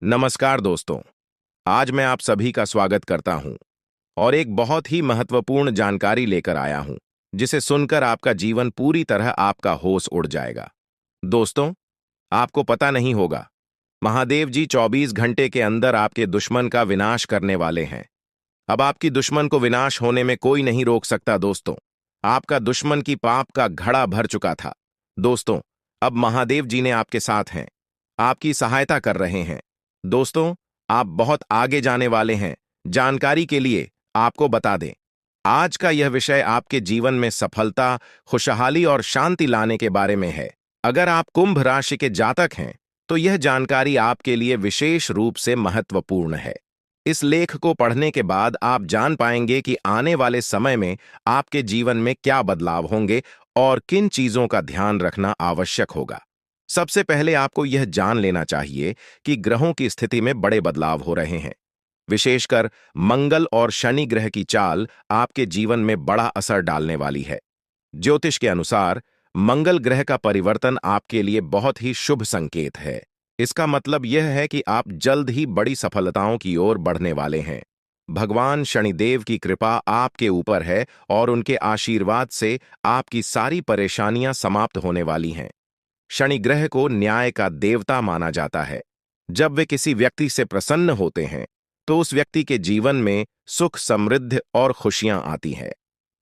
नमस्कार दोस्तों। आज मैं आप सभी का स्वागत करता हूं और एक बहुत ही महत्वपूर्ण जानकारी लेकर आया हूं, जिसे सुनकर आपका जीवन पूरी तरह आपका होश उड़ जाएगा। दोस्तों, आपको पता नहीं होगा, महादेव जी 24 घंटे के अंदर आपके दुश्मन का विनाश करने वाले हैं। अब आपकी दुश्मन को विनाश होने में कोई नहीं रोक सकता दोस्तों। आपका दुश्मन की पाप का घड़ा भर चुका था। दोस्तों, अब महादेव जी ने आपके साथ हैं, आपकी सहायता कर रहे हैं। दोस्तों, आप बहुत आगे जाने वाले हैं। जानकारी के लिए आपको बता दें, आज का यह विषय आपके जीवन में सफलता, खुशहाली और शांति लाने के बारे में है। अगर आप कुंभ राशि के जातक हैं, तो यह जानकारी आपके लिए विशेष रूप से महत्वपूर्ण है। इस लेख को पढ़ने के बाद आप जान पाएंगे कि आने वाले समय में आपके जीवन में क्या बदलाव होंगे और किन चीजों का ध्यान रखना आवश्यक होगा। सबसे पहले आपको यह जान लेना चाहिए कि ग्रहों की स्थिति में बड़े बदलाव हो रहे हैं। विशेषकर मंगल और शनि ग्रह की चाल आपके जीवन में बड़ा असर डालने वाली है। ज्योतिष के अनुसार मंगल ग्रह का परिवर्तन आपके लिए बहुत ही शुभ संकेत है। इसका मतलब यह है कि आप जल्द ही बड़ी सफलताओं की ओर बढ़ने वाले हैं। भगवान शनिदेव की कृपा आपके ऊपर है और उनके आशीर्वाद से आपकी सारी परेशानियां समाप्त होने वाली हैं। शनि ग्रह को न्याय का देवता माना जाता है। जब वे किसी व्यक्ति से प्रसन्न होते हैं, तो उस व्यक्ति के जीवन में सुख, समृद्धि और खुशियां आती हैं।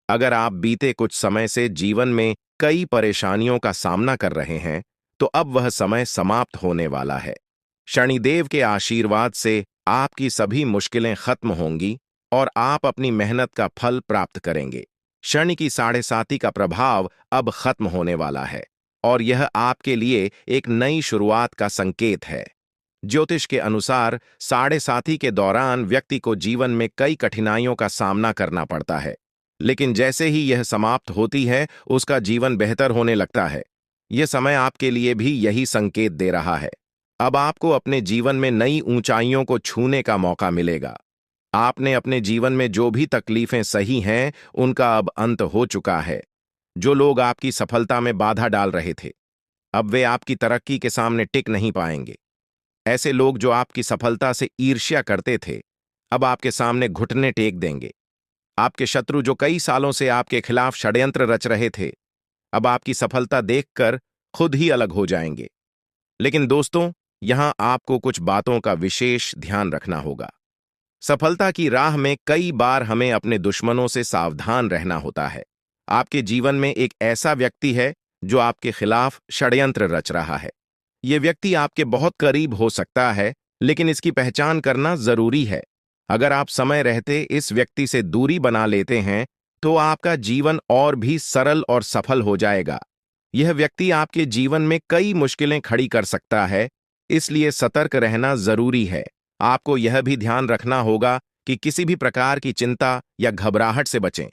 अगर आप बीते कुछ समय से जीवन में कई परेशानियों का सामना कर रहे हैं, तो अब वह समय समाप्त होने वाला है। शनिदेव के आशीर्वाद से आपकी सभी मुश्किलें खत्म होंगी और आप अपनी मेहनत का फल प्राप्त करेंगे। शनि की साढ़े साती का प्रभाव अब खत्म होने वाला है और यह आपके लिए एक नई शुरुआत का संकेत है। ज्योतिष के अनुसार साढ़े साती के दौरान व्यक्ति को जीवन में कई कठिनाइयों का सामना करना पड़ता है, लेकिन जैसे ही यह समाप्त होती है, उसका जीवन बेहतर होने लगता है। यह समय आपके लिए भी यही संकेत दे रहा है। अब आपको अपने जीवन में नई ऊंचाइयों को छूने का मौका मिलेगा। आपने अपने जीवन में जो भी तकलीफें सही हैं, उनका अब अंत हो चुका है। जो लोग आपकी सफलता में बाधा डाल रहे थे, अब वे आपकी तरक्की के सामने टिक नहीं पाएंगे। ऐसे लोग जो आपकी सफलता से ईर्ष्या करते थे, अब आपके सामने घुटने टेक देंगे। आपके शत्रु जो कई सालों से आपके खिलाफ षड्यंत्र रच रहे थे, अब आपकी सफलता देखकर खुद ही अलग हो जाएंगे। लेकिन दोस्तों, यहां आपको कुछ बातों का विशेष ध्यान रखना होगा। सफलता की राह में कई बार हमें अपने दुश्मनों से सावधान रहना होता है। आपके जीवन में एक ऐसा व्यक्ति है जो आपके खिलाफ षड्यंत्र रच रहा है। यह व्यक्ति आपके बहुत करीब हो सकता है, लेकिन इसकी पहचान करना जरूरी है। अगर आप समय रहते इस व्यक्ति से दूरी बना लेते हैं, तो आपका जीवन और भी सरल और सफल हो जाएगा। यह व्यक्ति आपके जीवन में कई मुश्किलें खड़ी कर सकता है, इसलिए सतर्क रहना जरूरी है। आपको यह भी ध्यान रखना होगा कि किसी भी प्रकार की चिंता या घबराहट से बचें।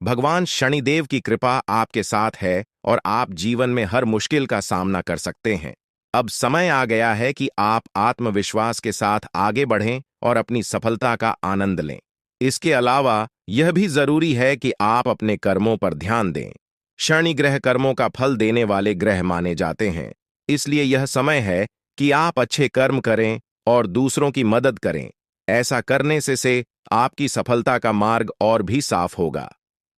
भगवान शनिदेव की कृपा आपके साथ है और आप जीवन में हर मुश्किल का सामना कर सकते हैं। अब समय आ गया है कि आप आत्मविश्वास के साथ आगे बढ़ें और अपनी सफलता का आनंद लें। इसके अलावा यह भी जरूरी है कि आप अपने कर्मों पर ध्यान दें। शनि ग्रह कर्मों का फल देने वाले ग्रह माने जाते हैं, इसलिए यह समय है कि आप अच्छे कर्म करें और दूसरों की मदद करें। ऐसा करने से आपकी सफलता का मार्ग और भी साफ होगा।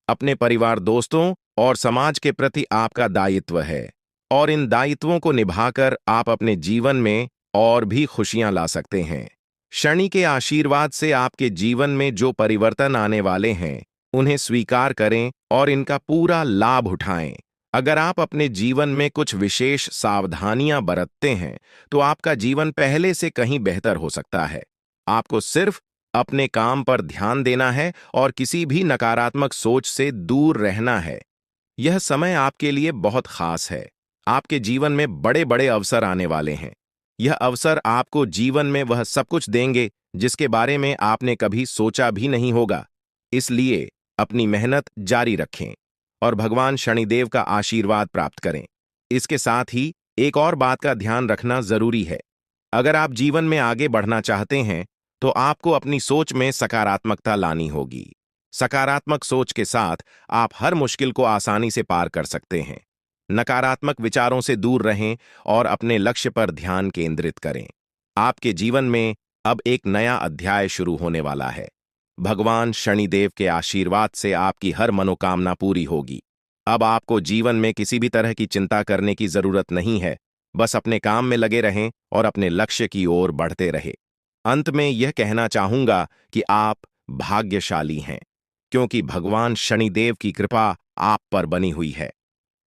अपने परिवार, दोस्तों और समाज के प्रति आपका दायित्व है और इन दायित्वों को निभाकर आप अपने जीवन में और भी खुशियां ला सकते हैं। शनि के आशीर्वाद से आपके जीवन में जो परिवर्तन आने वाले हैं, उन्हें स्वीकार करें और इनका पूरा लाभ उठाएं। अगर आप अपने जीवन में कुछ विशेष सावधानियां बरतते हैं, तो आपका जीवन पहले से कहीं बेहतर हो सकता है। आपको सिर्फ अपने काम पर ध्यान देना है और किसी भी नकारात्मक सोच से दूर रहना है। यह समय आपके लिए बहुत खास है। आपके जीवन में बड़े बड़े अवसर आने वाले हैं। यह अवसर आपको जीवन में वह सब कुछ देंगे जिसके बारे में आपने कभी सोचा भी नहीं होगा। इसलिए अपनी मेहनत जारी रखें और भगवान शनिदेव का आशीर्वाद प्राप्त करें। इसके साथ ही एक और बात का ध्यान रखना जरूरी है। अगर आप जीवन में आगे बढ़ना चाहते हैं, तो आपको अपनी सोच में सकारात्मकता लानी होगी। सकारात्मक सोच के साथ आप हर मुश्किल को आसानी से पार कर सकते हैं। नकारात्मक विचारों से दूर रहें और अपने लक्ष्य पर ध्यान केंद्रित करें। आपके जीवन में अब एक नया अध्याय शुरू होने वाला है। भगवान शनिदेव के आशीर्वाद से आपकी हर मनोकामना पूरी होगी। अब आपको जीवन में किसी भी तरह की चिंता करने की जरूरत नहीं है। बस अपने काम में लगे रहें और अपने लक्ष्य की ओर बढ़ते रहें। अंत में यह कहना चाहूंगा कि आप भाग्यशाली हैं, क्योंकि भगवान शनिदेव की कृपा आप पर बनी हुई है।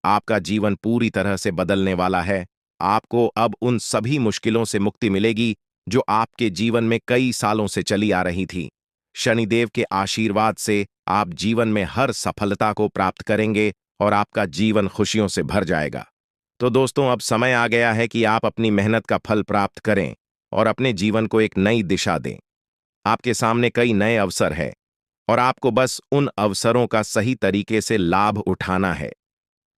आपका जीवन पूरी तरह से बदलने वाला है। आपको अब उन सभी मुश्किलों से मुक्ति मिलेगी जो आपके जीवन में कई सालों से चली आ रही थी। शनिदेव के आशीर्वाद से आप जीवन में हर सफलता को प्राप्त करेंगे और आपका जीवन खुशियों से भर जाएगा। तो दोस्तों, अब समय आ गया है कि आप अपनी मेहनत का फल प्राप्त करें और अपने जीवन को एक नई दिशा दें। आपके सामने कई नए अवसर हैं और आपको बस उन अवसरों का सही तरीके से लाभ उठाना है।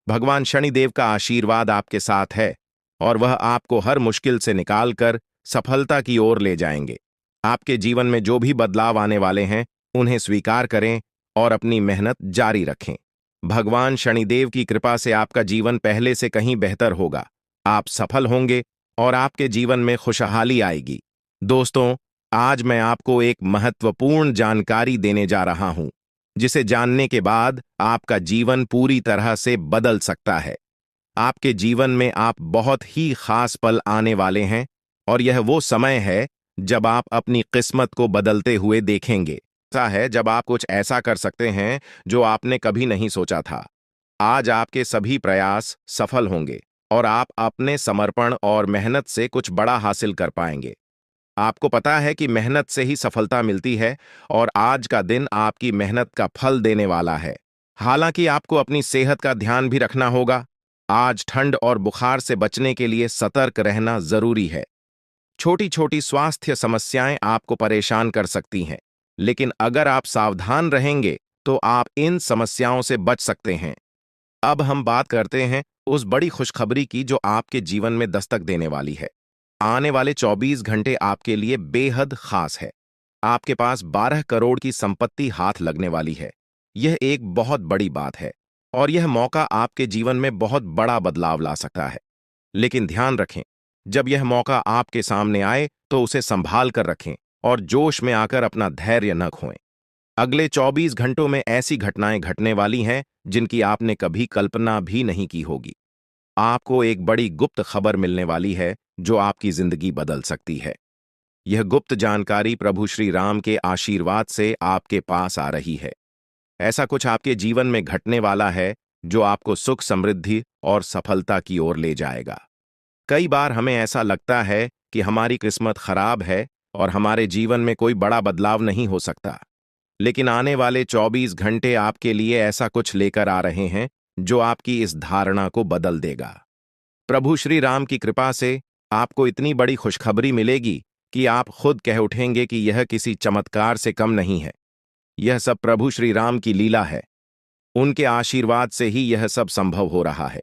भगवान शनिदेव का आशीर्वाद आपके साथ है और वह आपको हर मुश्किल से निकालकर सफलता की ओर ले जाएंगे। आपके जीवन में जो भी बदलाव आने वाले हैं, उन्हें स्वीकार करें और अपनी मेहनत जारी रखें। भगवान शनिदेव की कृपा से आपका जीवन पहले से कहीं बेहतर होगा। आप सफल होंगे और आपके जीवन में खुशहाली आएगी। दोस्तों, आज मैं आपको एक महत्वपूर्ण जानकारी देने जा रहा हूं, जिसे जानने के बाद आपका जीवन पूरी तरह से बदल सकता है। आपके जीवन में आप बहुत ही खास पल आने वाले हैं और यह वो समय है जब आप अपनी किस्मत को बदलते हुए देखेंगे। ऐसा है जब आप कुछ ऐसा कर सकते हैं जो आपने कभी नहीं सोचा था। आज आपके सभी प्रयास सफल होंगे और आप अपने समर्पण और मेहनत से कुछ बड़ा हासिल कर पाएंगे। आपको पता है कि मेहनत से ही सफलता मिलती है और आज का दिन आपकी मेहनत का फल देने वाला है। हालांकि आपको अपनी सेहत का ध्यान भी रखना होगा। आज ठंड और बुखार से बचने के लिए सतर्क रहना जरूरी है। छोटी छोटी स्वास्थ्य समस्याएं आपको परेशान कर सकती हैं, लेकिन अगर आप सावधान रहेंगे तो आप इन समस्याओं से बच सकते हैं। अब हम बात करते हैं उस बड़ी खुशखबरी की जो आपके जीवन में दस्तक देने वाली है। आने वाले 24 घंटे आपके लिए बेहद खास है। आपके पास 12 करोड़ की संपत्ति हाथ लगने वाली है। यह एक बहुत बड़ी बात है और यह मौका आपके जीवन में बहुत बड़ा बदलाव ला सकता है। लेकिन ध्यान रखें, जब यह मौका आपके सामने आए तो उसे संभाल कर रखें और जोश में आकर अपना धैर्य न खोएं। अगले 24 घंटों में ऐसी घटनाएं घटने वाली हैं जिनकी आपने कभी कल्पना भी नहीं की होगी। आपको एक बड़ी गुप्त खबर मिलने वाली है जो आपकी जिंदगी बदल सकती है। यह गुप्त जानकारी प्रभु श्री राम के आशीर्वाद से आपके पास आ रही है। ऐसा कुछ आपके जीवन में घटने वाला है जो आपको सुख, समृद्धि और सफलता की ओर ले जाएगा। कई बार हमें ऐसा लगता है कि हमारी किस्मत खराब है और हमारे जीवन में कोई बड़ा बदलाव नहीं हो सकता। लेकिन आने वाले 24 घंटे आपके लिए ऐसा कुछ लेकर आ रहे हैं जो आपकी इस धारणा को बदल देगा। प्रभु श्री राम की कृपा से आपको इतनी बड़ी खुशखबरी मिलेगी कि आप खुद कह उठेंगे कि यह किसी चमत्कार से कम नहीं है। यह सब प्रभु श्री राम की लीला है। उनके आशीर्वाद से ही यह सब संभव हो रहा है।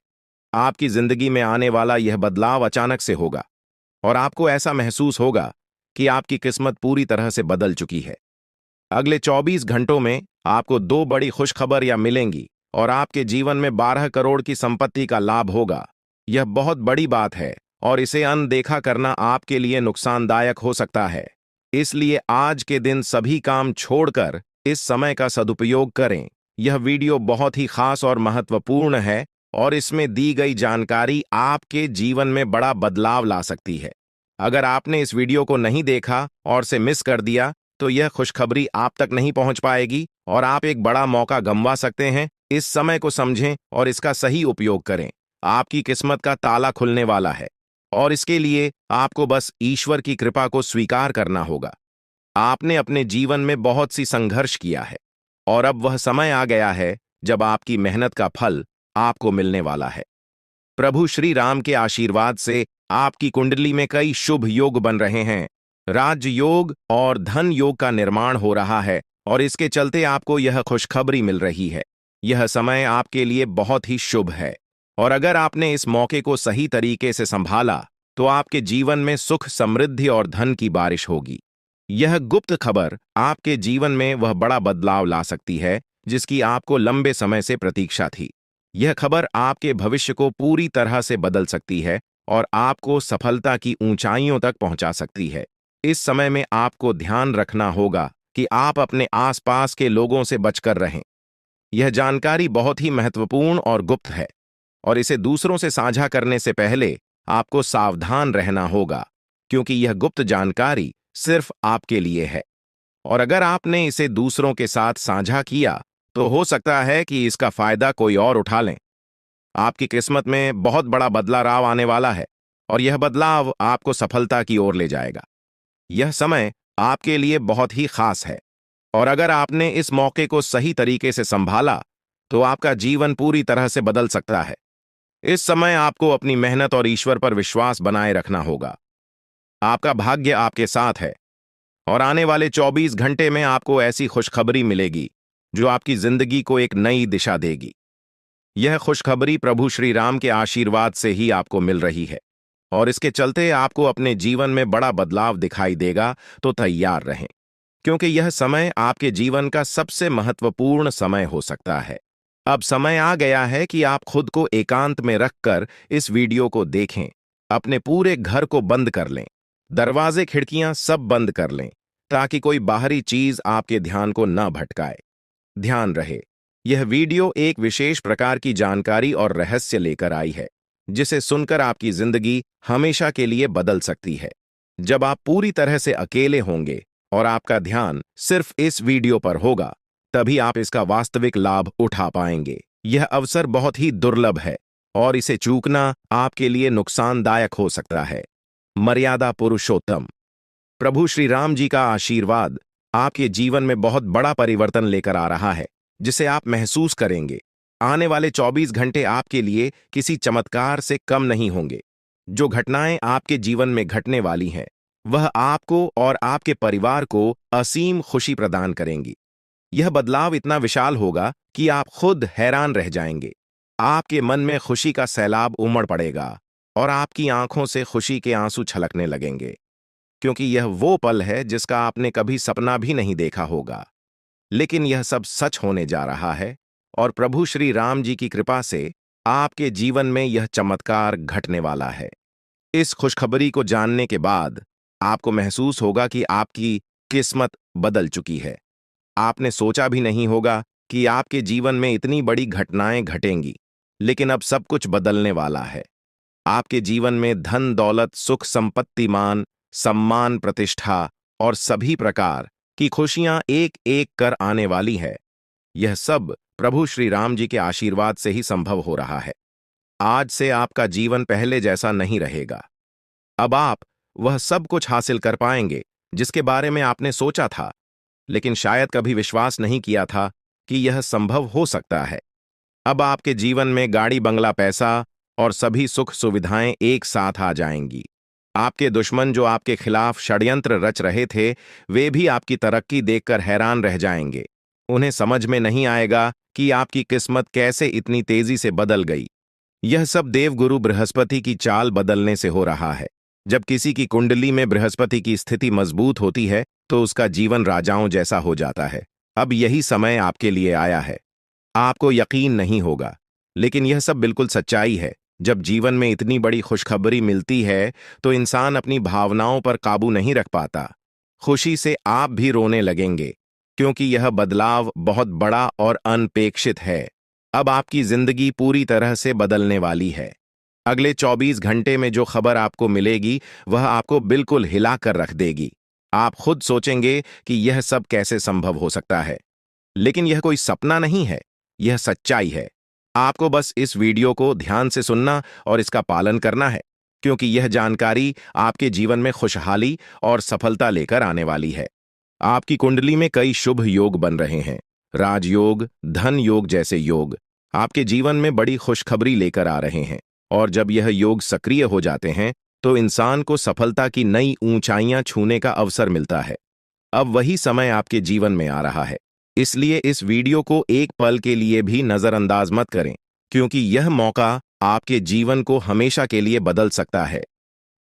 आपकी जिंदगी में आने वाला यह बदलाव अचानक से होगा और आपको ऐसा महसूस होगा कि आपकी किस्मत पूरी तरह से बदल चुकी है। अगले 24 घंटों में आपको 2 बड़ी खुशखबरियां मिलेंगी और आपके जीवन में 12 करोड़ की संपत्ति का लाभ होगा। यह बहुत बड़ी बात है और इसे अनदेखा करना आपके लिए नुकसानदायक हो सकता है। इसलिए आज के दिन सभी काम छोड़कर इस समय का सदुपयोग करें। यह वीडियो बहुत ही खास और महत्वपूर्ण है और इसमें दी गई जानकारी आपके जीवन में बड़ा बदलाव ला सकती है। अगर आपने इस वीडियो को नहीं देखा और से मिस कर दिया तो यह खुशखबरी आप तक नहीं पहुंच पाएगी और आप एक बड़ा मौका गंवा सकते हैं। इस समय को समझें और इसका सही उपयोग करें। आपकी किस्मत का ताला खुलने वाला है और इसके लिए आपको बस ईश्वर की कृपा को स्वीकार करना होगा। आपने अपने जीवन में बहुत सी संघर्ष किया है और अब वह समय आ गया है जब आपकी मेहनत का फल आपको मिलने वाला है। प्रभु श्री राम के आशीर्वाद से आपकी कुंडली में कई शुभ योग बन रहे हैं। राज्य योग और धन योग का निर्माण हो रहा है और इसके चलते आपको यह खुशखबरी मिल रही है। यह समय आपके लिए बहुत ही शुभ है और अगर आपने इस मौके को सही तरीके से संभाला तो आपके जीवन में सुख, समृद्धि और धन की बारिश होगी। यह गुप्त खबर आपके जीवन में वह बड़ा बदलाव ला सकती है जिसकी आपको लंबे समय से प्रतीक्षा थी। यह खबर आपके भविष्य को पूरी तरह से बदल सकती है और आपको सफलता की ऊंचाइयों तक पहुंचा सकती है। इस समय में आपको ध्यान रखना होगा कि आप अपने आसपास के लोगों से बचकर रहें। यह जानकारी बहुत ही महत्वपूर्ण और गुप्त है, और इसे दूसरों से साझा करने से पहले आपको सावधान रहना होगा, क्योंकि यह गुप्त जानकारी सिर्फ आपके लिए है। और अगर आपने इसे दूसरों के साथ साझा किया, तो हो सकता है कि इसका फायदा कोई और उठा लें। आपकी किस्मत में बहुत बड़ा बदलाव आने वाला है, और यह बदलाव आपको सफलता की ओर ले जाएगा। यह समय आपके लिए बहुत ही खास है, और अगर आपने इस मौके को सही तरीके से संभाला, तो आपका जीवन पूरी तरह से बदल सकता है। इस समय आपको अपनी मेहनत और ईश्वर पर विश्वास बनाए रखना होगा। आपका भाग्य आपके साथ है, और आने वाले 24 घंटे में आपको ऐसी खुशखबरी मिलेगी जो आपकी जिंदगी को एक नई दिशा देगी। यह खुशखबरी प्रभु श्री राम के आशीर्वाद से ही आपको मिल रही है, और इसके चलते आपको अपने जीवन में बड़ा बदलाव दिखाई देगा। तो तैयार रहें, क्योंकि यह समय आपके जीवन का सबसे महत्वपूर्ण समय हो सकता है। अब समय आ गया है कि आप खुद को एकांत में रखकर इस वीडियो को देखें। अपने पूरे घर को बंद कर लें, दरवाजे खिड़कियां सब बंद कर लें, ताकि कोई बाहरी चीज आपके ध्यान को न भटकाए। ध्यान रहे, यह वीडियो एक विशेष प्रकार की जानकारी और रहस्य लेकर आई है, जिसे सुनकर आपकी जिंदगी हमेशा के लिए बदल सकती है। जब आप पूरी तरह से अकेले होंगे और आपका ध्यान सिर्फ इस वीडियो पर होगा, तभी आप इसका वास्तविक लाभ उठा पाएंगे। यह अवसर बहुत ही दुर्लभ है, और इसे चूकना आपके लिए नुकसानदायक हो सकता है। मर्यादा पुरुषोत्तम प्रभु श्री राम जी का आशीर्वाद आपके जीवन में बहुत बड़ा परिवर्तन लेकर आ रहा है, जिसे आप महसूस करेंगे। आने वाले 24 घंटे आपके लिए किसी चमत्कार से कम नहीं होंगे। जो घटनाएं आपके जीवन में घटने वाली हैं, वह आपको और आपके परिवार को असीम खुशी प्रदान करेंगी। यह बदलाव इतना विशाल होगा कि आप खुद हैरान रह जाएंगे। आपके मन में खुशी का सैलाब उमड़ पड़ेगा, और आपकी आंखों से खुशी के आंसू छलकने लगेंगे, क्योंकि यह वो पल है जिसका आपने कभी सपना भी नहीं देखा होगा। लेकिन यह सब सच होने जा रहा है, और प्रभु श्री राम जी की कृपा से आपके जीवन में यह चमत्कार घटने वाला है। इस खुशखबरी को जानने के बाद आपको महसूस होगा कि आपकी किस्मत बदल चुकी है। आपने सोचा भी नहीं होगा कि आपके जीवन में इतनी बड़ी घटनाएं घटेंगी, लेकिन अब सब कुछ बदलने वाला है। आपके जीवन में धन दौलत सुख संपत्ति मान सम्मान प्रतिष्ठा और सभी प्रकार की खुशियां एक एक कर आने वाली है। यह सब प्रभु श्री राम जी के आशीर्वाद से ही संभव हो रहा है। आज से आपका जीवन पहले जैसा नहीं रहेगा। अब आप वह सब कुछ हासिल कर पाएंगे जिसके बारे में आपने सोचा था, लेकिन शायद कभी विश्वास नहीं किया था कि यह संभव हो सकता है। अब आपके जीवन में गाड़ी बंगला पैसा और सभी सुख सुविधाएं एक साथ आ जाएंगी। आपके दुश्मन जो आपके खिलाफ षड्यंत्र रच रहे थे, वे भी आपकी तरक्की देखकर हैरान रह जाएंगे। उन्हें समझ में नहीं आएगा कि आपकी किस्मत कैसे इतनी तेजी से बदल गई। यह सब देवगुरु बृहस्पति की चाल बदलने से हो रहा है। जब किसी की कुंडली में बृहस्पति की स्थिति मजबूत होती है, तो उसका जीवन राजाओं जैसा हो जाता है। अब यही समय आपके लिए आया है। आपको यकीन नहीं होगा, लेकिन यह सब बिल्कुल सच्चाई है। जब जीवन में इतनी बड़ी खुशखबरी मिलती है, तो इंसान अपनी भावनाओं पर काबू नहीं रख पाता। खुशी से आप भी रोने लगेंगे, क्योंकि यह बदलाव बहुत बड़ा और अनपेक्षित है। अब आपकी जिंदगी पूरी तरह से बदलने वाली है। अगले 24 घंटे में जो खबर आपको मिलेगी, वह आपको बिल्कुल हिला कर रख देगी। आप खुद सोचेंगे कि यह सब कैसे संभव हो सकता है, लेकिन यह कोई सपना नहीं है, यह सच्चाई है। आपको बस इस वीडियो को ध्यान से सुनना और इसका पालन करना है, क्योंकि यह जानकारी आपके जीवन में खुशहाली और सफलता लेकर आने वाली है। आपकी कुंडली में कई शुभ योग बन रहे हैं। राजयोग, धन योग जैसे योग आपके जीवन में बड़ी खुशखबरी लेकर आ रहे हैं, और जब यह योग सक्रिय हो जाते हैं, तो इंसान को सफलता की नई ऊंचाइयां छूने का अवसर मिलता है। अब वही समय आपके जीवन में आ रहा है, इसलिए इस वीडियो को एक पल के लिए भी नजरअंदाज मत करें, क्योंकि यह मौका आपके जीवन को हमेशा के लिए बदल सकता है।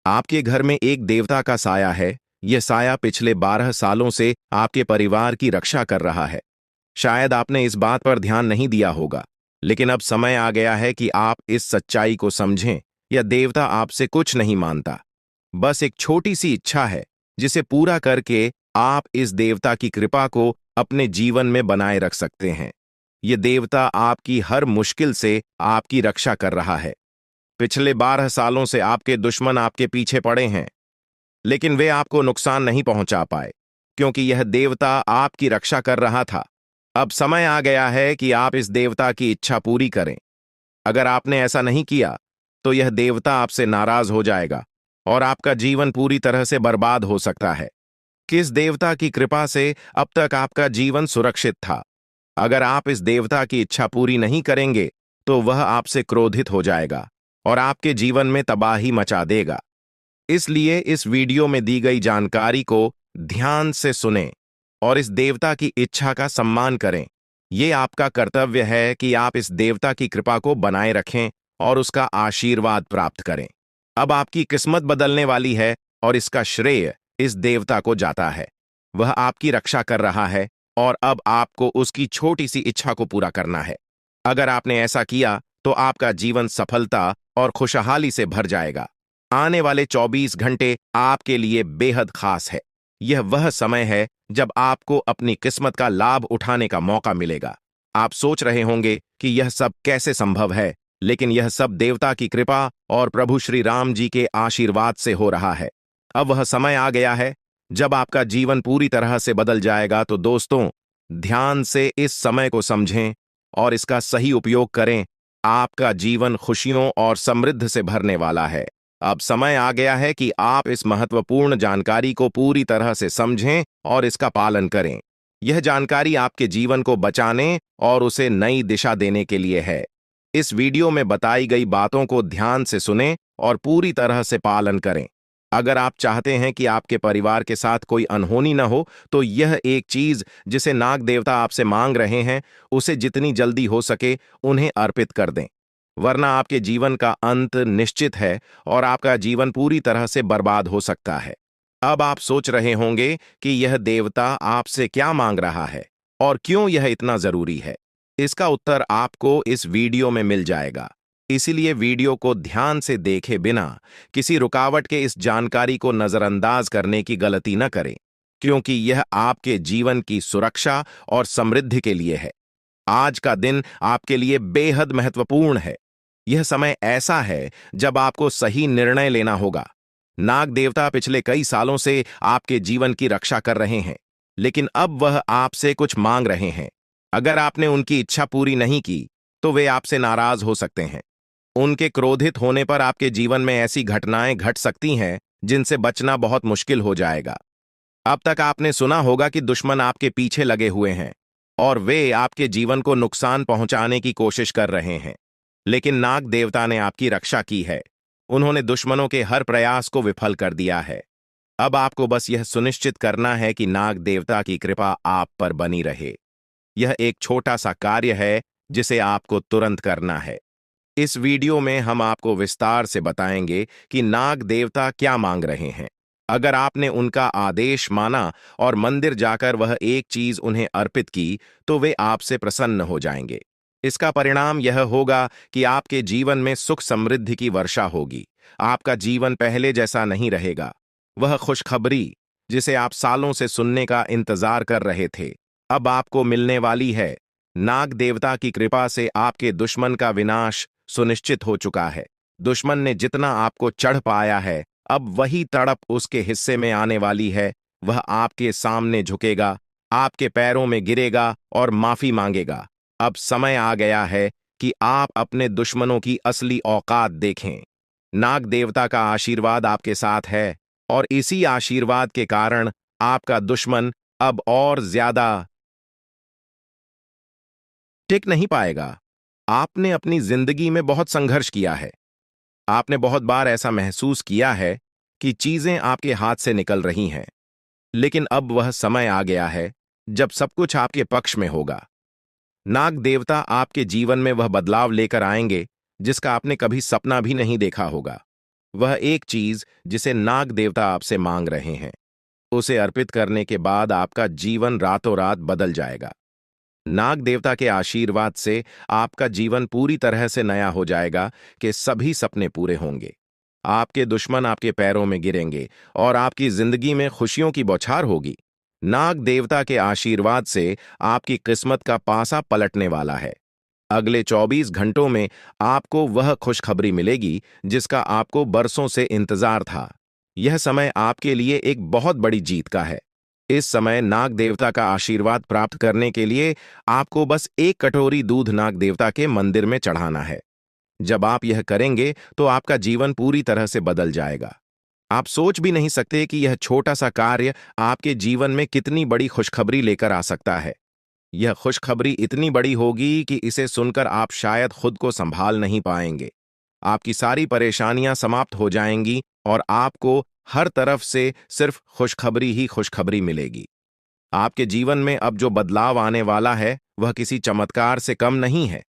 आपके घर में एक देवता का साया है। यह साया पिछले 12 सालों से आपके परिवार की रक्षा कर रहा है। शायद आपने इस बात पर ध्यान नहीं दिया होगा, लेकिन अब समय आ गया है कि आप इस सच्चाई को समझें। यह देवता आपसे कुछ नहीं मानता, बस एक छोटी सी इच्छा है जिसे पूरा करके आप इस देवता की कृपा को अपने जीवन में बनाए रख सकते हैं। यह देवता आपकी हर मुश्किल से आपकी रक्षा कर रहा है। पिछले 12 सालों से आपके दुश्मन आपके पीछे पड़े हैं, लेकिन वे आपको नुकसान नहीं पहुंचा पाए, क्योंकि यह देवता आपकी रक्षा कर रहा था। अब समय आ गया है कि आप इस देवता की इच्छा पूरी करें। अगर आपने ऐसा नहीं किया, तो यह देवता आपसे नाराज हो जाएगा और आपका जीवन पूरी तरह से बर्बाद हो सकता है। किस देवता की कृपा से अब तक आपका जीवन सुरक्षित था? अगर आप इस देवता की इच्छा पूरी नहीं करेंगे, तो वह आपसे क्रोधित हो जाएगा और आपके जीवन में तबाही मचा देगा। इसलिए इस वीडियो में दी गई जानकारी को ध्यान से सुनें और इस देवता की इच्छा का सम्मान करें। यह आपका कर्तव्य है कि आप इस देवता की कृपा को बनाए रखें और उसका आशीर्वाद प्राप्त करें। अब आपकी किस्मत बदलने वाली है और इसका श्रेय इस देवता को जाता है। वह आपकी रक्षा कर रहा है और अब आपको उसकी छोटी सी इच्छा को पूरा करना है। अगर आपने ऐसा किया, तो आपका जीवन सफलता और खुशहाली से भर जाएगा। आने वाले 24 घंटे आपके लिए बेहद खास है। यह वह समय है जब आपको अपनी किस्मत का लाभ उठाने का मौका मिलेगा। आप सोच रहे होंगे कि यह सब कैसे संभव है, लेकिन यह सब देवता की कृपा और प्रभु श्री राम जी के आशीर्वाद से हो रहा है। अब वह समय आ गया है जब आपका जीवन पूरी तरह से बदल जाएगा। तो दोस्तों, ध्यान से इस समय को समझें और इसका सही उपयोग करें। आपका जीवन खुशियों और समृद्धि से भरने वाला है। अब समय आ गया है कि आप इस महत्वपूर्ण जानकारी को पूरी तरह से समझें और इसका पालन करें। यह जानकारी आपके जीवन को बचाने और उसे नई दिशा देने के लिए है। इस वीडियो में बताई गई बातों को ध्यान से सुनें और पूरी तरह से पालन करें। अगर आप चाहते हैं कि आपके परिवार के साथ कोई अनहोनी न हो, तो यह एक चीज जिसे नाग देवता आपसे मांग रहे हैं, उसे जितनी जल्दी हो सके उन्हें अर्पित कर दें, वरना आपके जीवन का अंत निश्चित है और आपका जीवन पूरी तरह से बर्बाद हो सकता है। अब आप सोच रहे होंगे कि यह देवता आपसे क्या मांग रहा है और क्यों यह इतना जरूरी है। इसका उत्तर आपको इस वीडियो में मिल जाएगा। इसीलिए वीडियो को ध्यान से देखे बिना किसी रुकावट के इस जानकारी को नजरअंदाज करने की गलती न करें, क्योंकि यह आपके जीवन की सुरक्षा और समृद्धि के लिए है। आज का दिन आपके लिए बेहद महत्वपूर्ण है। यह समय ऐसा है जब आपको सही निर्णय लेना होगा। नाग देवता पिछले कई सालों से आपके जीवन की रक्षा कर रहे हैं, लेकिन अब वह आपसे कुछ मांग रहे हैं। अगर आपने उनकी इच्छा पूरी नहीं की, तो वे आपसे नाराज हो सकते हैं। उनके क्रोधित होने पर आपके जीवन में ऐसी घटनाएं घट सकती हैं जिनसे बचना बहुत मुश्किल हो जाएगा। अब तक आपने सुना होगा कि दुश्मन आपके पीछे लगे हुए हैं और वे आपके जीवन को नुकसान पहुंचाने की कोशिश कर रहे हैं, लेकिन नाग देवता ने आपकी रक्षा की है। उन्होंने दुश्मनों के हर प्रयास को विफल कर दिया है। अब आपको बस यह सुनिश्चित करना है कि नाग देवता की कृपा आप पर बनी रहे। यह एक छोटा सा कार्य है जिसे आपको तुरंत करना है। इस वीडियो में हम आपको विस्तार से बताएंगे कि नाग देवता क्या मांग रहे हैं। अगर आपने उनका आदेश माना और मंदिर जाकर वह एक चीज उन्हें अर्पित की, तो वे आपसे प्रसन्न हो जाएंगे। इसका परिणाम यह होगा कि आपके जीवन में सुख समृद्धि की वर्षा होगी। आपका जीवन पहले जैसा नहीं रहेगा। वह खुशखबरी जिसे आप सालों से सुनने का इंतजार कर रहे थे, अब आपको मिलने वाली है। नाग देवता की कृपा से आपके दुश्मन का विनाश सुनिश्चित हो चुका है। दुश्मन ने जितना आपको चढ़ पाया है, अब वही तड़प उसके हिस्से में आने वाली है। वह आपके सामने झुकेगा, आपके पैरों में गिरेगा और माफी मांगेगा। अब समय आ गया है कि आप अपने दुश्मनों की असली औकात देखें। नाग देवता का आशीर्वाद आपके साथ है और इसी आशीर्वाद के कारण आपका दुश्मन अब और ज्यादा टिक नहीं पाएगा। आपने अपनी जिंदगी में बहुत संघर्ष किया है। आपने बहुत बार ऐसा महसूस किया है कि चीजें आपके हाथ से निकल रही हैं, लेकिन अब वह समय आ गया है जब सब कुछ आपके पक्ष में होगा। नाग देवता आपके जीवन में वह बदलाव लेकर आएंगे जिसका आपने कभी सपना भी नहीं देखा होगा। वह एक चीज जिसे नाग देवता आपसे मांग रहे हैं, उसे अर्पित करने के बाद आपका जीवन रातों रात बदल जाएगा। नाग देवता के आशीर्वाद से आपका जीवन पूरी तरह से नया हो जाएगा कि सभी सपने पूरे होंगे। आपके दुश्मन आपके पैरों में गिरेंगे और आपकी जिंदगी में खुशियों की बौछार होगी। नाग देवता के आशीर्वाद से आपकी किस्मत का पासा पलटने वाला है। अगले 24 घंटों में आपको वह खुशखबरी मिलेगी जिसका आपको बरसों से इंतजार था। यह समय आपके लिए एक बहुत बड़ी जीत का है। इस समय नाग देवता का आशीर्वाद प्राप्त करने के लिए आपको बस एक कटोरी दूध नाग देवता के मंदिर में चढ़ाना है। जब आप यह करेंगे तो आपका जीवन पूरी तरह से बदल जाएगा। आप सोच भी नहीं सकते कि यह छोटा सा कार्य आपके जीवन में कितनी बड़ी खुशखबरी लेकर आ सकता है। यह खुशखबरी इतनी बड़ी होगी कि इसे सुनकर आप शायद खुद को संभाल नहीं पाएंगे। आपकी सारी परेशानियां समाप्त हो जाएंगी और आपको हर तरफ से सिर्फ खुशखबरी ही खुशखबरी मिलेगी। आपके जीवन में अब जो बदलाव आने वाला है वह किसी चमत्कार से कम नहीं है।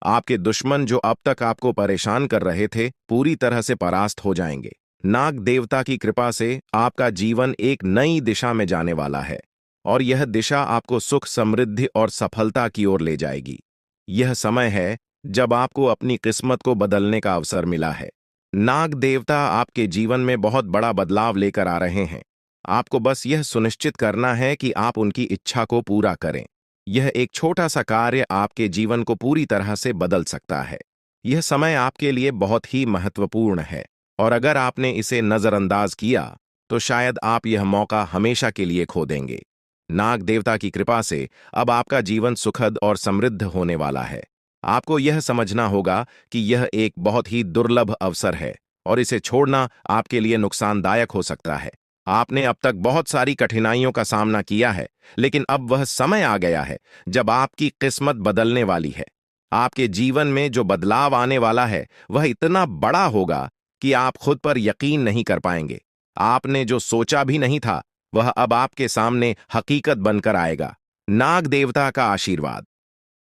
आपके दुश्मन जो अब तक आपको परेशान कर रहे थे पूरी तरह से परास्त हो जाएंगे। नाग देवता की कृपा से आपका जीवन एक नई दिशा में जाने वाला है और यह दिशा आपको सुख, समृद्धि और सफलता की ओर ले जाएगी। यह समय है जब आपको अपनी किस्मत को बदलने का अवसर मिला है। नाग देवता आपके जीवन में बहुत बड़ा बदलाव लेकर आ रहे हैं। आपको बस यह सुनिश्चित करना है कि आप उनकी इच्छा को पूरा करें। यह एक छोटा सा कार्य आपके जीवन को पूरी तरह से बदल सकता है। यह समय आपके लिए बहुत ही महत्वपूर्ण है और अगर आपने इसे नजरअंदाज किया तो शायद आप यह मौका हमेशा के लिए खो देंगे। नाग देवता की कृपा से अब आपका जीवन सुखद और समृद्ध होने वाला है। आपको यह समझना होगा कि यह एक बहुत ही दुर्लभ अवसर है और इसे छोड़ना आपके लिए नुकसानदायक हो सकता है। आपने अब तक बहुत सारी कठिनाइयों का सामना किया है, लेकिन अब वह समय आ गया है जब आपकी किस्मत बदलने वाली है। आपके जीवन में जो बदलाव आने वाला है वह इतना बड़ा होगा कि आप खुद पर यकीन नहीं कर पाएंगे। आपने जो सोचा भी नहीं था वह अब आपके सामने हकीकत बनकर आएगा। नाग देवता का आशीर्वाद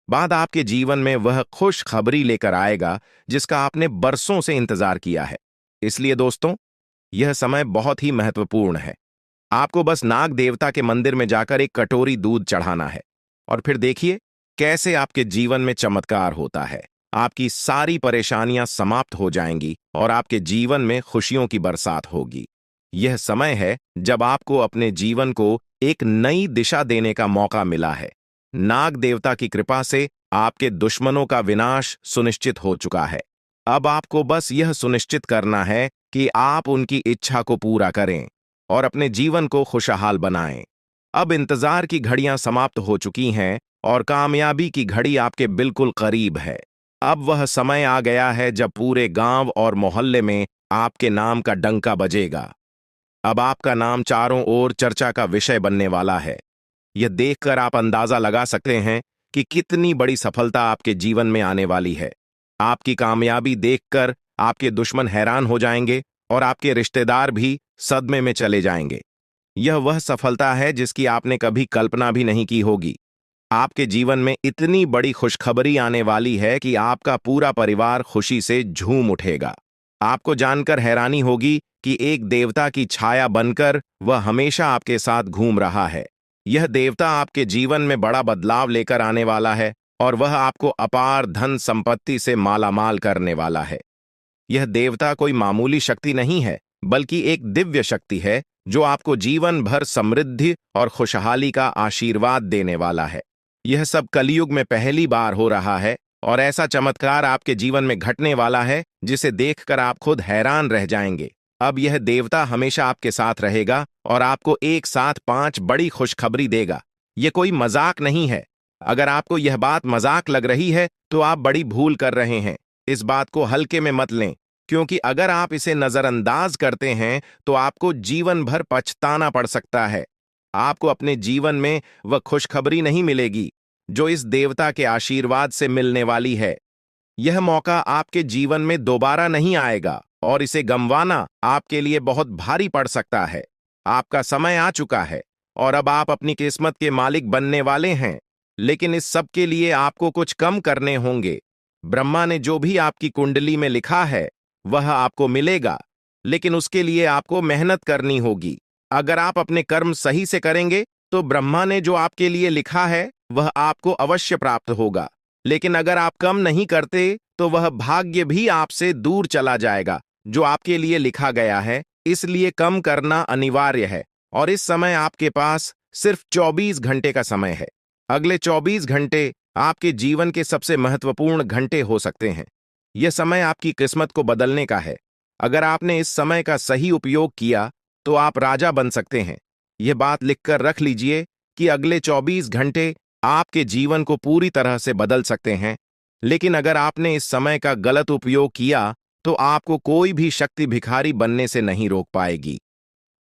बाद आपके जीवन में वह खुश खबरी लेकर आएगा जिसका आपने बरसों से इंतजार किया है। इसलिए दोस्तों, यह समय बहुत ही महत्वपूर्ण है। आपको बस नाग देवता के मंदिर में जाकर एक कटोरी दूध चढ़ाना है और फिर देखिए कैसे आपके जीवन में चमत्कार होता है। आपकी सारी परेशानियां समाप्त हो जाएंगी और आपके जीवन में खुशियों की बरसात होगी। यह समय है जब आपको अपने जीवन को एक नई दिशा देने का मौका मिला है। नाग देवता की कृपा से आपके दुश्मनों का विनाश सुनिश्चित हो चुका है। अब आपको बस यह सुनिश्चित करना है कि आप उनकी इच्छा को पूरा करें और अपने जीवन को खुशहाल बनाएं। अब इंतजार की घड़ियां समाप्त हो चुकी हैं और कामयाबी की घड़ी आपके बिल्कुल करीब है। अब वह समय आ गया है जब पूरे गांव और मोहल्ले में आपके नाम का डंका बजेगा। अब आपका नाम चारों ओर चर्चा का विषय बनने वाला है। यह देखकर आप अंदाजा लगा सकते हैं कि कितनी बड़ी सफलता आपके जीवन में आने वाली है। आपकी कामयाबी देखकर आपके दुश्मन हैरान हो जाएंगे और आपके रिश्तेदार भी सदमे में चले जाएंगे। यह वह सफलता है जिसकी आपने कभी कल्पना भी नहीं की होगी। आपके जीवन में इतनी बड़ी खुशखबरी आने वाली है कि आपका पूरा परिवार खुशी से झूम उठेगा। आपको जानकर हैरानी होगी कि एक देवता की छाया बनकर वह हमेशा आपके साथ घूम रहा है। यह देवता आपके जीवन में बड़ा बदलाव लेकर आने वाला है और वह आपको अपार धन संपत्ति से मालामाल करने वाला है। यह देवता कोई मामूली शक्ति नहीं है, बल्कि एक दिव्य शक्ति है जो आपको जीवन भर समृद्धि और खुशहाली का आशीर्वाद देने वाला है। यह सब कलयुग में पहली बार हो रहा है और ऐसा चमत्कार आपके जीवन में घटने वाला है जिसे देखकर आप खुद हैरान रह जाएंगे। अब यह देवता हमेशा आपके साथ रहेगा और आपको एक साथ 5 बड़ी खुशखबरी देगा। यह कोई मजाक नहीं है। अगर आपको यह बात मजाक लग रही है तो आप बड़ी भूल कर रहे हैं। इस बात को हल्के में मत लें, क्योंकि अगर आप इसे नजरअंदाज करते हैं तो आपको जीवन भर पछताना पड़ सकता है। आपको अपने जीवन में वह खुशखबरी नहीं मिलेगी जो इस देवता के आशीर्वाद से मिलने वाली है। यह मौका आपके जीवन में दोबारा नहीं आएगा और इसे गंवाना आपके लिए बहुत भारी पड़ सकता है। आपका समय आ चुका है और अब आप अपनी किस्मत के मालिक बनने वाले हैं, लेकिन इस सब के लिए आपको कुछ कम करने होंगे। ब्रह्मा ने जो भी आपकी कुंडली में लिखा है वह आपको मिलेगा, लेकिन उसके लिए आपको मेहनत करनी होगी। अगर आप अपने कर्म सही से करेंगे तो ब्रह्मा ने जो आपके लिए लिखा है वह आपको अवश्य प्राप्त होगा। लेकिन अगर आप कम नहीं करते तो वह भाग्य भी आपसे दूर चला जाएगा जो आपके लिए लिखा गया है। इसलिए कम करना अनिवार्य है। और इस समय आपके पास सिर्फ 24 घंटे का समय है। अगले 24 घंटे आपके जीवन के सबसे महत्वपूर्ण घंटे हो सकते हैं। यह समय आपकी किस्मत को बदलने का है। अगर आपने इस समय का सही उपयोग किया तो आप राजा बन सकते हैं। यह बात लिखकर रख लीजिए कि अगले 24 घंटे आपके जीवन को पूरी तरह से बदल सकते हैं। लेकिन अगर आपने इस समय का गलत उपयोग किया तो आपको कोई भी शक्ति भिखारी बनने से नहीं रोक पाएगी।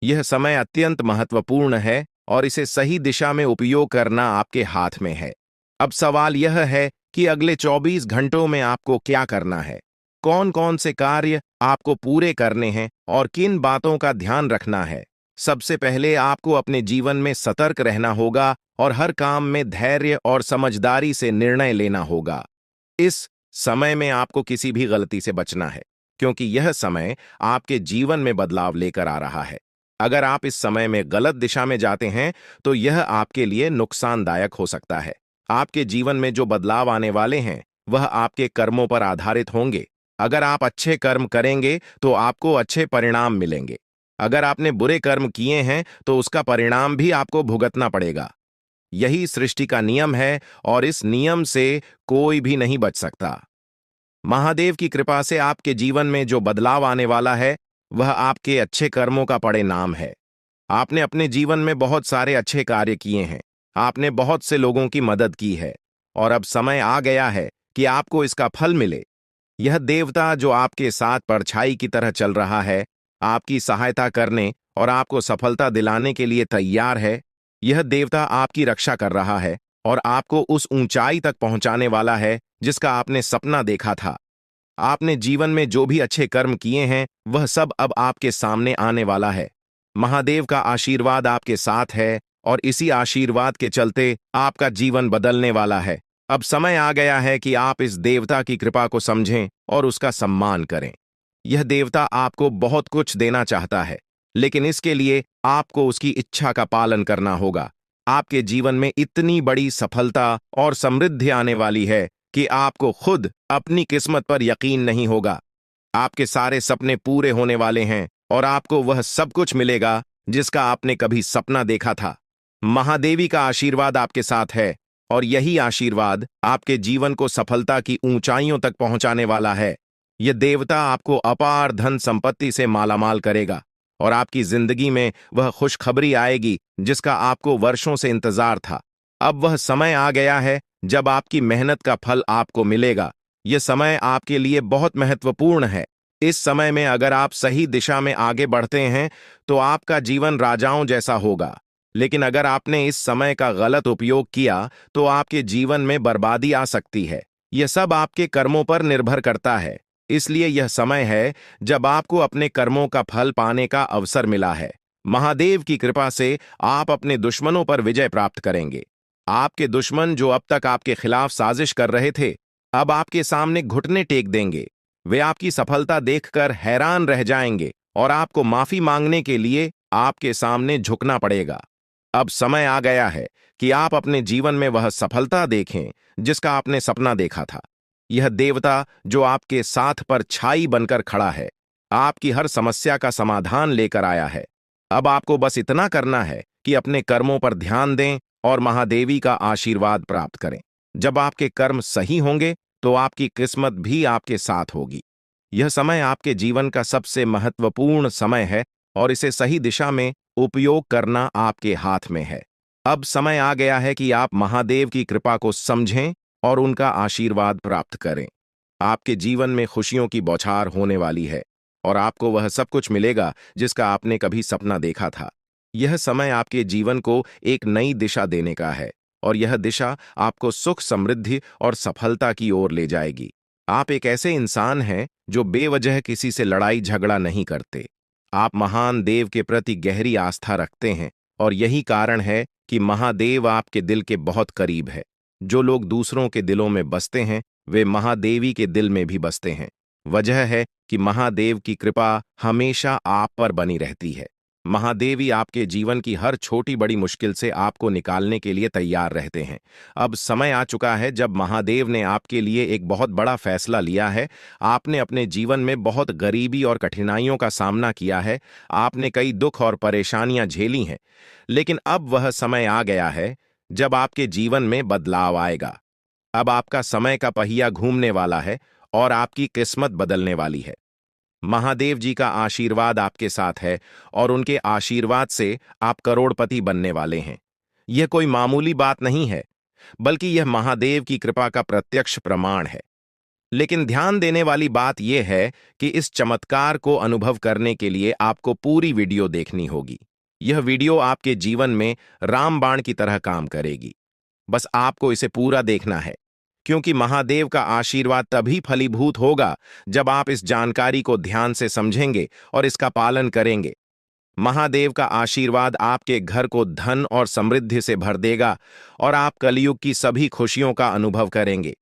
यह समय अत्यंत महत्वपूर्ण है और इसे सही दिशा में उपयोग करना आपके हाथ में है। अब सवाल यह है कि अगले 24 घंटों में आपको क्या करना है, कौन कौन से कार्य आपको पूरे करने हैं और किन बातों का ध्यान रखना है। सबसे पहले आपको अपने जीवन में सतर्क रहना होगा और हर काम में धैर्य और समझदारी से निर्णय लेना होगा। इस समय में आपको किसी भी गलती से बचना है, क्योंकि यह समय आपके जीवन में बदलाव लेकर आ रहा है। अगर आप इस समय में गलत दिशा में जाते हैं तो यह आपके लिए नुकसानदायक हो सकता है। आपके जीवन में जो बदलाव आने वाले हैं वह आपके कर्मों पर आधारित होंगे। अगर आप अच्छे कर्म करेंगे तो आपको अच्छे परिणाम मिलेंगे। अगर आपने बुरे कर्म किए हैं तो उसका परिणाम भी आपको भुगतना पड़ेगा। यही सृष्टि का नियम है और इस नियम से कोई भी नहीं बच सकता। महादेव की कृपा से आपके जीवन में जो बदलाव आने वाला है वह आपके अच्छे कर्मों का परिणाम है। आपने अपने जीवन में बहुत सारे अच्छे कार्य किए हैं। आपने बहुत से लोगों की मदद की है और अब समय आ गया है कि आपको इसका फल मिले। यह देवता जो आपके साथ परछाई की तरह चल रहा है, आपकी सहायता करने और आपको सफलता दिलाने के लिए तैयार है। यह देवता आपकी रक्षा कर रहा है और आपको उस ऊंचाई तक पहुंचाने वाला है जिसका आपने सपना देखा था। आपने जीवन में जो भी अच्छे कर्म किए हैं वह सब अब आपके सामने आने वाला है। महादेव का आशीर्वाद आपके साथ है और इसी आशीर्वाद के चलते आपका जीवन बदलने वाला है। अब समय आ गया है कि आप इस देवता की कृपा को समझें और उसका सम्मान करें। यह देवता आपको बहुत कुछ देना चाहता है, लेकिन इसके लिए आपको उसकी इच्छा का पालन करना होगा। आपके जीवन में इतनी बड़ी सफलता और समृद्धि आने वाली है कि आपको खुद अपनी किस्मत पर यकीन नहीं होगा। आपके सारे सपने पूरे होने वाले हैं और आपको वह सब कुछ मिलेगा जिसका आपने कभी सपना देखा था। महादेवी का आशीर्वाद आपके साथ है और यही आशीर्वाद आपके जीवन को सफलता की ऊंचाइयों तक पहुंचाने वाला है। यह देवता आपको अपार धन संपत्ति से मालामाल करेगा और आपकी जिंदगी में वह खुशखबरी आएगी जिसका आपको वर्षों से इंतजार था। अब वह समय आ गया है जब आपकी मेहनत का फल आपको मिलेगा। यह समय आपके लिए बहुत महत्वपूर्ण है। इस समय में अगर आप सही दिशा में आगे बढ़ते हैं तो आपका जीवन राजाओं जैसा होगा। लेकिन अगर आपने इस समय का गलत उपयोग किया तो आपके जीवन में बर्बादी आ सकती है। यह सब आपके कर्मों पर निर्भर करता है। इसलिए यह समय है जब आपको अपने कर्मों का फल पाने का अवसर मिला है। महादेव की कृपा से आप अपने दुश्मनों पर विजय प्राप्त करेंगे। आपके दुश्मन जो अब तक आपके खिलाफ साजिश कर रहे थे, अब आपके सामने घुटने टेक देंगे। वे आपकी सफलता देखकर हैरान रह जाएंगे और आपको माफी मांगने के लिए आपके सामने झुकना पड़ेगा। अब समय आ गया है कि आप अपने जीवन में वह सफलता देखें जिसका आपने सपना देखा था। यह देवता जो आपके साथ पर छाई बनकर खड़ा है, आपकी हर समस्या का समाधान लेकर आया है। अब आपको बस इतना करना है कि अपने कर्मों पर ध्यान दें और महादेवी का आशीर्वाद प्राप्त करें। जब आपके कर्म सही होंगे तो आपकी किस्मत भी आपके साथ होगी। यह समय आपके जीवन का सबसे महत्वपूर्ण समय है और इसे सही दिशा में उपयोग करना आपके हाथ में है। अब समय आ गया है कि आप महादेव की कृपा को समझें और उनका आशीर्वाद प्राप्त करें। आपके जीवन में खुशियों की बौछार होने वाली है और आपको वह सब कुछ मिलेगा जिसका आपने कभी सपना देखा था। यह समय आपके जीवन को एक नई दिशा देने का है और यह दिशा आपको सुख, समृद्धि और सफलता की ओर ले जाएगी। आप एक ऐसे इंसान हैं जो बेवजह किसी से लड़ाई झगड़ा नहीं करते। आप महान देव के प्रति गहरी आस्था रखते हैं और यही कारण है कि महादेव आपके दिल के बहुत करीब है। जो लोग दूसरों के दिलों में बसते हैं वे महादेवी के दिल में भी बसते हैं। वजह है कि महादेव की कृपा हमेशा आप पर बनी रहती है। महादेवी आपके जीवन की हर छोटी बड़ी मुश्किल से आपको निकालने के लिए तैयार रहते हैं। अब समय आ चुका है जब महादेव ने आपके लिए एक बहुत बड़ा फैसला लिया है। आपने अपने जीवन में बहुत गरीबी और कठिनाइयों का सामना किया है। आपने कई दुख और परेशानियां झेली हैं। लेकिन अब वह समय आ गया है जब आपके जीवन में बदलाव आएगा। अब आपका समय का पहिया घूमने वाला है और आपकी किस्मत बदलने वाली है। महादेव जी का आशीर्वाद आपके साथ है और उनके आशीर्वाद से आप करोड़पति बनने वाले हैं। यह कोई मामूली बात नहीं है, बल्कि यह महादेव की कृपा का प्रत्यक्ष प्रमाण है। लेकिन ध्यान देने वाली बात यह है कि इस चमत्कार को अनुभव करने के लिए आपको पूरी वीडियो देखनी होगी। यह वीडियो आपके जीवन में रामबाण की तरह काम करेगी। बस आपको इसे पूरा देखना है, क्योंकि महादेव का आशीर्वाद तभी फलीभूत होगा जब आप इस जानकारी को ध्यान से समझेंगे और इसका पालन करेंगे। महादेव का आशीर्वाद आपके घर को धन और समृद्धि से भर देगा और आप कलयुग की सभी खुशियों का अनुभव करेंगे।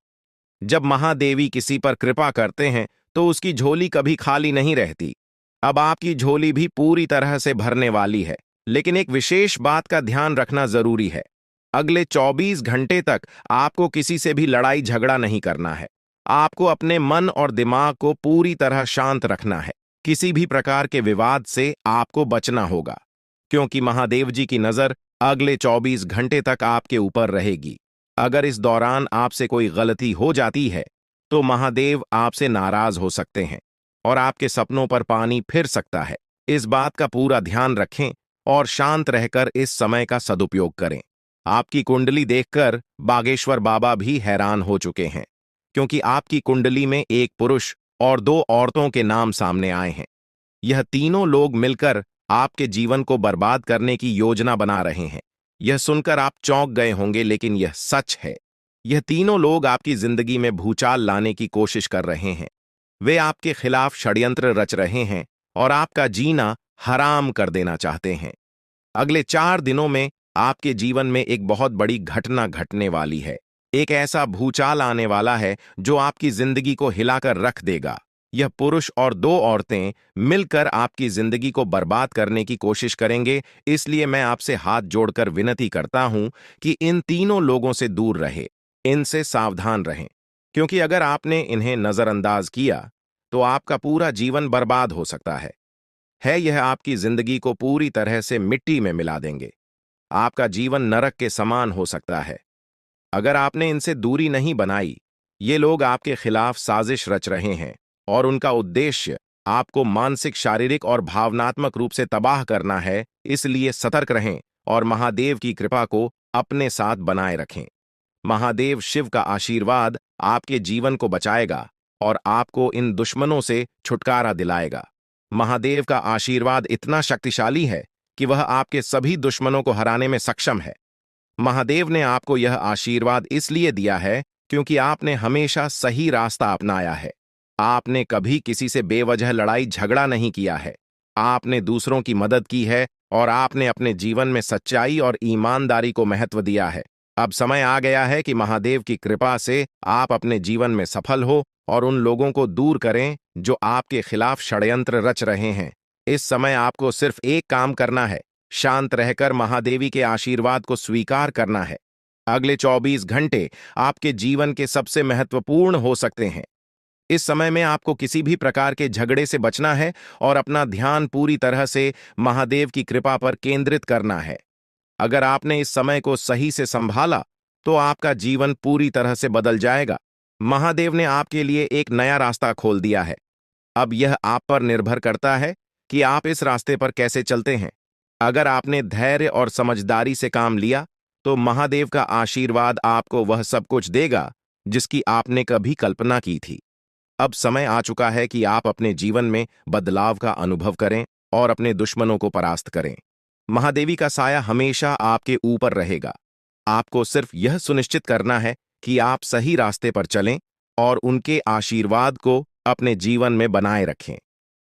जब महादेवी किसी पर कृपा करते हैं तो उसकी झोली कभी खाली नहीं रहती। अब आपकी झोली भी पूरी तरह से भरने वाली है। लेकिन एक विशेष बात का ध्यान रखना जरूरी है। अगले 24 घंटे तक आपको किसी से भी लड़ाई झगड़ा नहीं करना है। आपको अपने मन और दिमाग को पूरी तरह शांत रखना है। किसी भी प्रकार के विवाद से आपको बचना होगा, क्योंकि महादेव जी की नजर अगले 24 घंटे तक आपके ऊपर रहेगी। अगर इस दौरान आपसे कोई गलती हो जाती है तो महादेव आपसे नाराज हो सकते हैं और आपके सपनों पर पानी फिर सकता है। इस बात का पूरा ध्यान रखें और शांत रहकर इस समय का सदुपयोग करें। आपकी कुंडली देखकर बागेश्वर बाबा भी हैरान हो चुके हैं, क्योंकि आपकी कुंडली में एक पुरुष और 2 औरतों के नाम सामने आए हैं। यह तीनों लोग मिलकर आपके जीवन को बर्बाद करने की योजना बना रहे हैं। यह सुनकर आप चौंक गए होंगे, लेकिन यह सच है। यह तीनों लोग आपकी जिंदगी में भूचाल लाने की कोशिश कर रहे हैं। वे आपके खिलाफ षड्यंत्र रच रहे हैं और आपका जीना हराम कर देना चाहते हैं। अगले 4 दिनों में आपके जीवन में एक बहुत बड़ी घटना घटने वाली है। एक ऐसा भूचाल आने वाला है जो आपकी जिंदगी को हिलाकर रख देगा। यह पुरुष और 2 औरतें मिलकर आपकी जिंदगी को बर्बाद करने की कोशिश करेंगे। इसलिए मैं आपसे हाथ जोड़कर विनती करता हूं कि इन तीनों लोगों से दूर रहे, इनसे सावधान रहें, क्योंकि अगर आपने इन्हें नजरअंदाज किया तो आपका पूरा जीवन बर्बाद हो सकता है। यह आपकी जिंदगी को पूरी तरह से मिट्टी में मिला देंगे। आपका जीवन नरक के समान हो सकता है। अगर आपने इनसे दूरी नहीं बनाई, ये लोग आपके खिलाफ साजिश रच रहे हैं और उनका उद्देश्य आपको मानसिक, शारीरिक और भावनात्मक रूप से तबाह करना है। इसलिए सतर्क रहें और महादेव की कृपा को अपने साथ बनाए रखें। महादेव शिव का आशीर्वाद आपके जीवन को बचाएगा और आपको इन दुश्मनों से छुटकारा दिलाएगा। महादेव का आशीर्वाद इतना शक्तिशाली है कि वह आपके सभी दुश्मनों को हराने में सक्षम है। महादेव ने आपको यह आशीर्वाद इसलिए दिया है क्योंकि आपने हमेशा सही रास्ता अपनाया है। आपने कभी किसी से बेवजह लड़ाई झगड़ा नहीं किया है। आपने दूसरों की मदद की है और आपने अपने जीवन में सच्चाई और ईमानदारी को महत्व दिया है। अब समय आ गया है कि महादेव की कृपा से आप अपने जीवन में सफल हो और उन लोगों को दूर करें जो आपके खिलाफ षड्यंत्र रच रहे हैं। इस समय आपको सिर्फ एक काम करना है, शांत रहकर महादेवी के आशीर्वाद को स्वीकार करना है। अगले 24 घंटे आपके जीवन के सबसे महत्वपूर्ण हो सकते हैं। इस समय में आपको किसी भी प्रकार के झगड़े से बचना है और अपना ध्यान पूरी तरह से महादेव की कृपा पर केंद्रित करना है। अगर आपने इस समय को सही से संभाला तो आपका जीवन पूरी तरह से बदल जाएगा। महादेव ने आपके लिए एक नया रास्ता खोल दिया है। अब यह आप पर निर्भर करता है कि आप इस रास्ते पर कैसे चलते हैं। अगर आपने धैर्य और समझदारी से काम लिया तो महादेव का आशीर्वाद आपको वह सब कुछ देगा जिसकी आपने कभी कल्पना की थी। अब समय आ चुका है कि आप अपने जीवन में बदलाव का अनुभव करें और अपने दुश्मनों को परास्त करें। महादेवी का साया हमेशा आपके ऊपर रहेगा। आपको सिर्फ यह सुनिश्चित करना है कि आप सही रास्ते पर चलें और उनके आशीर्वाद को अपने जीवन में बनाए रखें।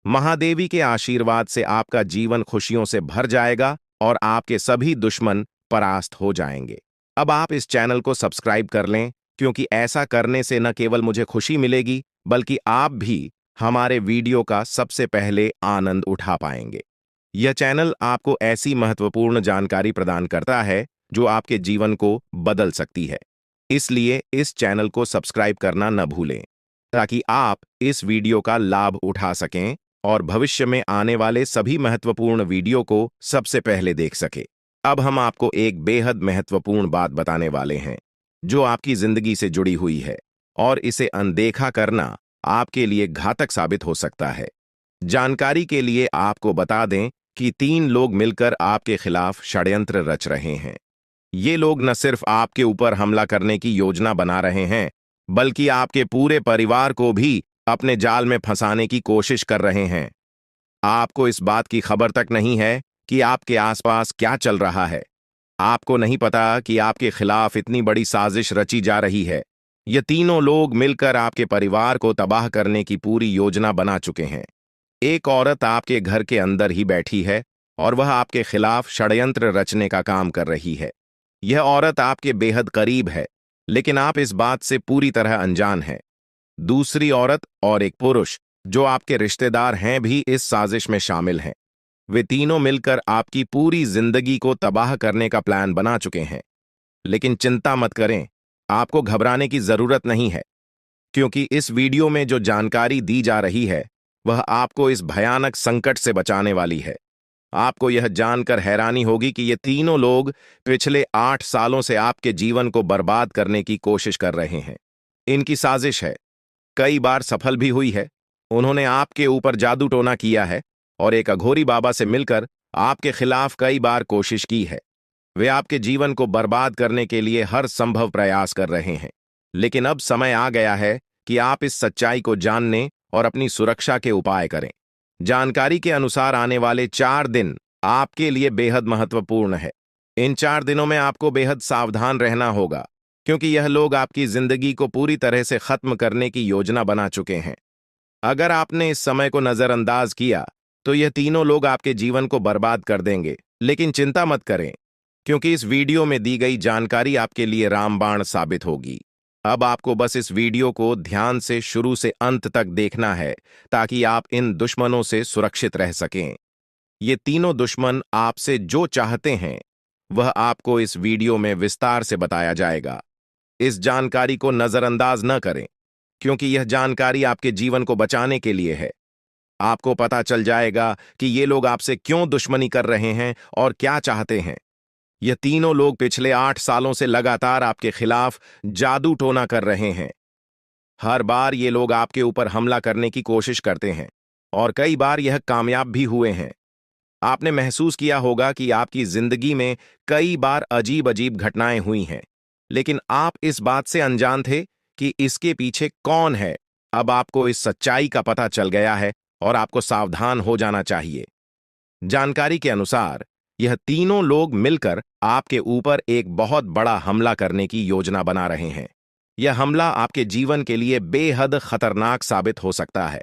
महादेवी के आशीर्वाद से आपका जीवन खुशियों से भर जाएगा और आपके सभी दुश्मन परास्त हो जाएंगे। अब आप इस चैनल को सब्सक्राइब कर लें, क्योंकि ऐसा करने से न केवल मुझे खुशी मिलेगी, बल्कि आप भी हमारे वीडियो का सबसे पहले आनंद उठा पाएंगे। यह चैनल आपको ऐसी महत्वपूर्ण जानकारी प्रदान करता है जो आपके जीवन को बदल सकती है। इसलिए इस चैनल को सब्सक्राइब करना न भूलें ताकि आप इस वीडियो का लाभ उठा सकें और भविष्य में आने वाले सभी महत्वपूर्ण वीडियो को सबसे पहले देख सकें। अब हम आपको एक बेहद महत्वपूर्ण बात बताने वाले हैं जो आपकी जिंदगी से जुड़ी हुई है और इसे अनदेखा करना आपके लिए घातक साबित हो सकता है। जानकारी के लिए आपको बता दें कि 3 लोग मिलकर आपके खिलाफ षड्यंत्र रच रहे हैं। ये लोग न सिर्फ आपके ऊपर हमला करने की योजना बना रहे हैं, बल्कि आपके पूरे परिवार को भी अपने जाल में फंसाने की कोशिश कर रहे हैं। आपको इस बात की खबर तक नहीं है कि आपके आसपास क्या चल रहा है। आपको नहीं पता कि आपके खिलाफ इतनी बड़ी साजिश रची जा रही है। ये तीनों लोग मिलकर आपके परिवार को तबाह करने की पूरी योजना बना चुके हैं। एक औरत आपके घर के अंदर ही बैठी है और वह आपके खिलाफ षड्यंत्र रचने का काम कर रही है। यह औरत आपके बेहद करीब है, लेकिन आप इस बात से पूरी तरह अनजान हैं। दूसरी औरत और एक पुरुष जो आपके रिश्तेदार हैं भी इस साजिश में शामिल हैं। वे तीनों मिलकर आपकी पूरी जिंदगी को तबाह करने का प्लान बना चुके हैं। लेकिन चिंता मत करें, आपको घबराने की जरूरत नहीं है, क्योंकि इस वीडियो में जो जानकारी दी जा रही है वह आपको इस भयानक संकट से बचाने वाली है। आपको यह जानकर हैरानी होगी कि ये तीनों लोग पिछले 8 सालों से आपके जीवन को बर्बाद करने की कोशिश कर रहे हैं। इनकी साजिश है, कई बार सफल भी हुई है। उन्होंने आपके ऊपर जादू टोना किया है और एक अघोरी बाबा से मिलकर आपके खिलाफ कई बार कोशिश की है। वे आपके जीवन को बर्बाद करने के लिए हर संभव प्रयास कर रहे हैं। लेकिन अब समय आ गया है कि आप इस सच्चाई को जानने और अपनी सुरक्षा के उपाय करें। जानकारी के अनुसार आने वाले 4 दिन आपके लिए बेहद महत्वपूर्ण है। इन 4 दिनों में आपको बेहद सावधान रहना होगा, क्योंकि यह लोग आपकी जिंदगी को पूरी तरह से खत्म करने की योजना बना चुके हैं। अगर आपने इस समय को नजरअंदाज किया तो यह तीनों लोग आपके जीवन को बर्बाद कर देंगे। लेकिन चिंता मत करें, क्योंकि इस वीडियो में दी गई जानकारी आपके लिए रामबाण साबित होगी। अब आपको बस इस वीडियो को ध्यान से शुरू से अंत तक देखना है ताकि आप इन दुश्मनों से सुरक्षित रह सकें। ये तीनों दुश्मन आपसे जो चाहते हैं वह आपको इस वीडियो में विस्तार से बताया जाएगा। इस जानकारी को नजरअंदाज न करें, क्योंकि यह जानकारी आपके जीवन को बचाने के लिए है। आपको पता चल जाएगा कि ये लोग आपसे क्यों दुश्मनी कर रहे हैं और क्या चाहते हैं। ये तीनों लोग पिछले 8 सालों से लगातार आपके खिलाफ जादू टोना कर रहे हैं। हर बार ये लोग आपके ऊपर हमला करने की कोशिश करते हैं और कई बार यह कामयाब भी हुए हैं। आपने महसूस किया होगा कि आपकी जिंदगी में कई बार अजीब अजीब घटनाएं हुई हैं, लेकिन आप इस बात से अनजान थे कि इसके पीछे कौन है। अब आपको इस सच्चाई का पता चल गया है और आपको सावधान हो जाना चाहिए। जानकारी के अनुसार यह तीनों लोग मिलकर आपके ऊपर एक बहुत बड़ा हमला करने की योजना बना रहे हैं। यह हमला आपके जीवन के लिए बेहद खतरनाक साबित हो सकता है।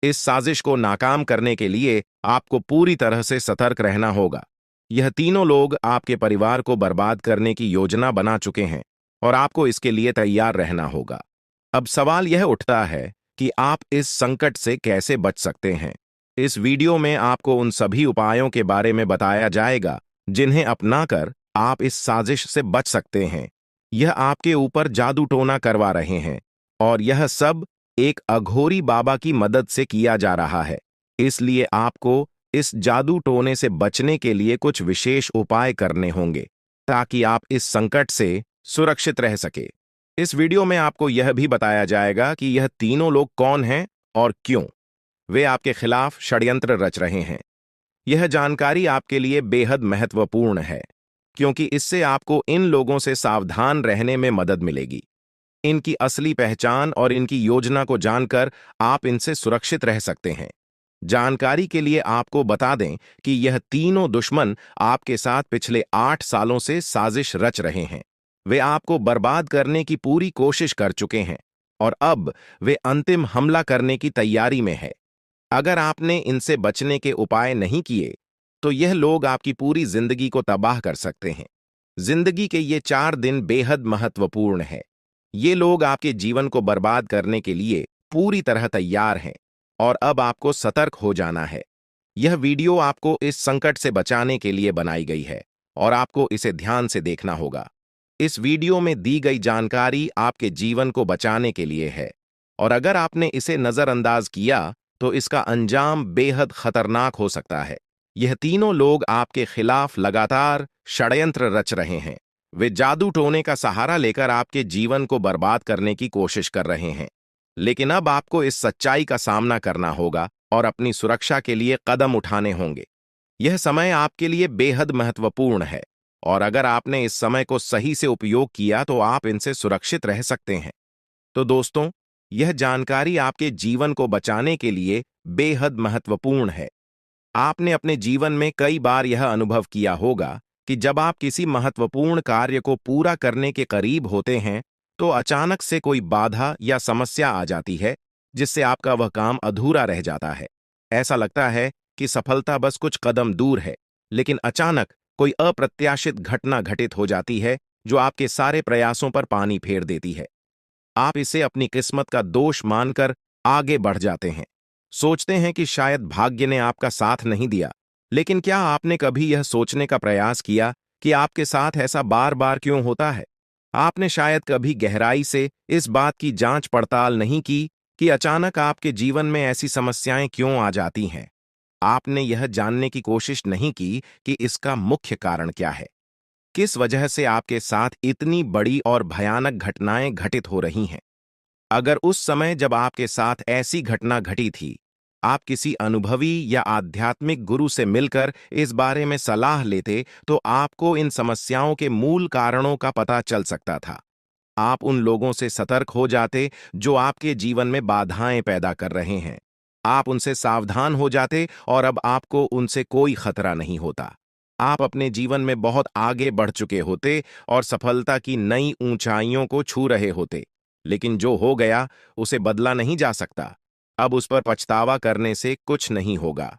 इस साजिश को नाकाम करने के लिए आपको पूरी तरह से सतर्क रहना होगा। यह तीनों लोग आपके परिवार को बर्बाद करने की योजना बना चुके हैं और आपको इसके लिए तैयार रहना होगा। अब सवाल यह उठता है कि आप इस संकट से कैसे बच सकते हैं। इस वीडियो में आपको उन सभी उपायों के बारे में बताया जाएगा जिन्हें अपनाकर आप इस साजिश से बच सकते हैं। यह आपके ऊपर जादू टोना करवा रहे हैं और यह सब एक अघोरी बाबा की मदद से किया जा रहा है। इसलिए आपको इस जादू टोने से बचने के लिए कुछ विशेष उपाय करने होंगे ताकि आप इस संकट से सुरक्षित रह सके। इस वीडियो में आपको यह भी बताया जाएगा कि यह तीनों लोग कौन हैं और क्यों वे आपके खिलाफ षड्यंत्र रच रहे हैं। यह जानकारी आपके लिए बेहद महत्वपूर्ण है, क्योंकि इससे आपको इन लोगों से सावधान रहने में मदद मिलेगी। इनकी असली पहचान और इनकी योजना को जानकर आप इनसे सुरक्षित रह सकते हैं। जानकारी के लिए आपको बता दें कि यह तीनों दुश्मन आपके साथ पिछले 8 सालों से साजिश रच रहे हैं। वे आपको बर्बाद करने की पूरी कोशिश कर चुके हैं और अब वे अंतिम हमला करने की तैयारी में है। अगर आपने इनसे बचने के उपाय नहीं किए तो यह लोग आपकी पूरी जिंदगी को तबाह कर सकते हैं। जिंदगी के ये 4 दिन बेहद महत्वपूर्ण है। ये लोग आपके जीवन को बर्बाद करने के लिए पूरी तरह तैयार हैं और अब आपको सतर्क हो जाना है। यह वीडियो आपको इस संकट से बचाने के लिए बनाई गई है और आपको इसे ध्यान से देखना होगा। इस वीडियो में दी गई जानकारी आपके जीवन को बचाने के लिए है और अगर आपने इसे नजरअंदाज किया तो इसका अंजाम बेहद खतरनाक हो सकता है। यह तीनों लोग आपके खिलाफ लगातार षड्यंत्र रच रहे हैं। वे जादू टोने का सहारा लेकर आपके जीवन को बर्बाद करने की कोशिश कर रहे हैं। लेकिन अब आपको इस सच्चाई का सामना करना होगा और अपनी सुरक्षा के लिए कदम उठाने होंगे। यह समय आपके लिए बेहद महत्वपूर्ण है और अगर आपने इस समय को सही से उपयोग किया तो आप इनसे सुरक्षित रह सकते हैं। तो दोस्तों, यह जानकारी आपके जीवन को बचाने के लिए बेहद महत्वपूर्ण है। आपने अपने जीवन में कई बार यह अनुभव किया होगा कि जब आप किसी महत्वपूर्ण कार्य को पूरा करने के करीब होते हैं तो अचानक से कोई बाधा या समस्या आ जाती है जिससे आपका वह काम अधूरा रह जाता है। ऐसा लगता है कि सफलता बस कुछ कदम दूर है, लेकिन अचानक कोई अप्रत्याशित घटना घटित हो जाती है जो आपके सारे प्रयासों पर पानी फेर देती है। आप इसे अपनी किस्मत का दोष मानकर आगे बढ़ जाते हैं। सोचते हैं कि शायद भाग्य ने आपका साथ नहीं दिया। लेकिन क्या आपने कभी यह सोचने का प्रयास किया कि आपके साथ ऐसा बार बार क्यों होता है? आपने शायद कभी गहराई से इस बात की जांच पड़ताल नहीं की कि अचानक आपके जीवन में ऐसी समस्याएं क्यों आ जाती हैं। आपने यह जानने की कोशिश नहीं की कि इसका मुख्य कारण क्या है। किस वजह से आपके साथ इतनी बड़ी और भयानक घटनाएं घटित हो रही हैं। अगर उस समय जब आपके साथ ऐसी घटना घटी थी, आप किसी अनुभवी या आध्यात्मिक गुरु से मिलकर इस बारे में सलाह लेते तो आपको इन समस्याओं के मूल कारणों का पता चल सकता था। आप उन लोगों से सतर्क हो जाते जो आपके जीवन में बाधाएं पैदा कर रहे हैं। आप उनसे सावधान हो जाते और अब आपको उनसे कोई खतरा नहीं होता। आप अपने जीवन में बहुत आगे बढ़ चुके होते और सफलता की नई ऊंचाइयों को छू रहे होते। लेकिन जो हो गया उसे बदला नहीं जा सकता। अब उस पर पछतावा करने से कुछ नहीं होगा।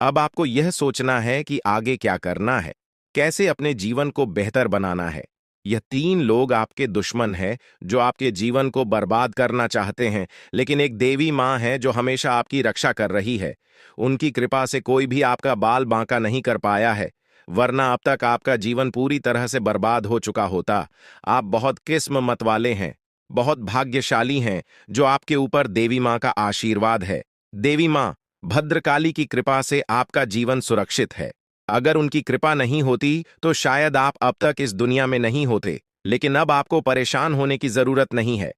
अब आपको यह सोचना है कि आगे क्या करना है, कैसे अपने जीवन को बेहतर बनाना है। यह तीन लोग आपके दुश्मन हैं जो आपके जीवन को बर्बाद करना चाहते हैं, लेकिन एक देवी माँ है जो हमेशा आपकी रक्षा कर रही है। उनकी कृपा से कोई भी आपका बाल बांका नहीं कर पाया है, वरना अब तक आपका जीवन पूरी तरह से बर्बाद हो चुका होता। आप बहुत किस्मत वाले हैं, बहुत भाग्यशाली हैं जो आपके ऊपर देवी माँ का आशीर्वाद है। देवी माँ भद्रकाली की कृपा से आपका जीवन सुरक्षित है। अगर उनकी कृपा नहीं होती तो शायद आप अब तक इस दुनिया में नहीं होते, लेकिन अब आपको परेशान होने की जरूरत नहीं है।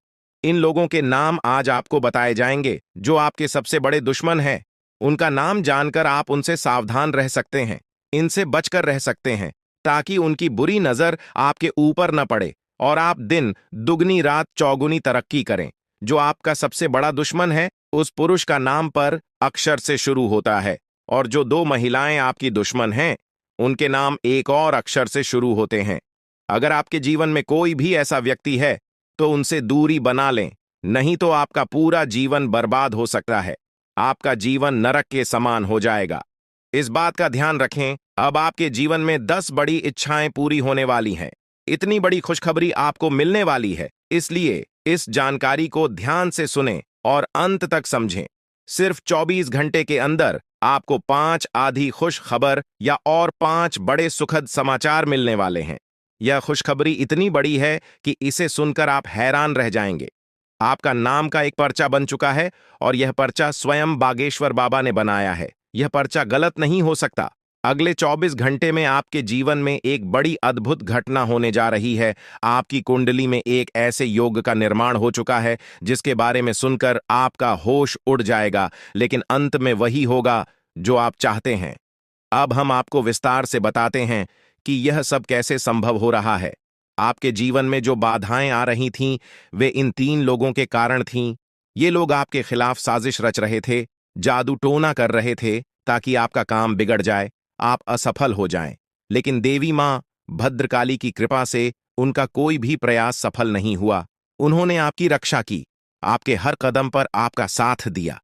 इन लोगों के नाम आज आपको बताए जाएंगे जो आपके सबसे बड़े दुश्मन हैं। उनका नाम जानकर आप उनसे सावधान रह सकते हैं, इनसे बचकर रह सकते हैं, ताकि उनकी बुरी नजर आपके ऊपर न पड़े और आप दिन दुगनी रात चौगुनी तरक्की करें। जो आपका सबसे बड़ा दुश्मन है उस पुरुष का नाम पर अक्षर से शुरू होता है और जो दो महिलाएं आपकी दुश्मन हैं उनके नाम एक और अक्षर से शुरू होते हैं। अगर आपके जीवन में कोई भी ऐसा व्यक्ति है तो उनसे दूरी बना लें, नहीं तो आपका पूरा जीवन बर्बाद हो सकता है। आपका जीवन नरक के समान हो जाएगा। इस बात का ध्यान रखें, अब आपके जीवन में 10 बड़ी इच्छाएं पूरी होने वाली हैं। इतनी बड़ी खुशखबरी आपको मिलने वाली है, इसलिए इस जानकारी को ध्यान से सुनें और अंत तक समझें। सिर्फ 24 घंटे के अंदर आपको 5 आधी खुश खबर या और 5 बड़े सुखद समाचार मिलने वाले हैं। यह खुशखबरी इतनी बड़ी है कि इसे सुनकर आप हैरान रह जाएंगे। आपका नाम का एक पर्चा बन चुका है और यह पर्चा स्वयं बागेश्वर बाबा ने बनाया है। यह पर्चा गलत नहीं हो सकता। अगले 24 घंटे में आपके जीवन में एक बड़ी अद्भुत घटना होने जा रही है। आपकी कुंडली में एक ऐसे योग का निर्माण हो चुका है जिसके बारे में सुनकर आपका होश उड़ जाएगा, लेकिन अंत में वही होगा जो आप चाहते हैं। अब हम आपको विस्तार से बताते हैं कि यह सब कैसे संभव हो रहा है। आपके जीवन में जो बाधाएं आ रही थीं, वे इन तीन लोगों के कारण थीं। ये लोग आपके खिलाफ साजिश रच रहे थे, जादू टोना कर रहे थे ताकि आपका काम बिगड़ जाए, आप असफल हो जाएं। लेकिन देवी मां भद्रकाली की कृपा से उनका कोई भी प्रयास सफल नहीं हुआ। उन्होंने आपकी रक्षा की, आपके हर कदम पर आपका साथ दिया।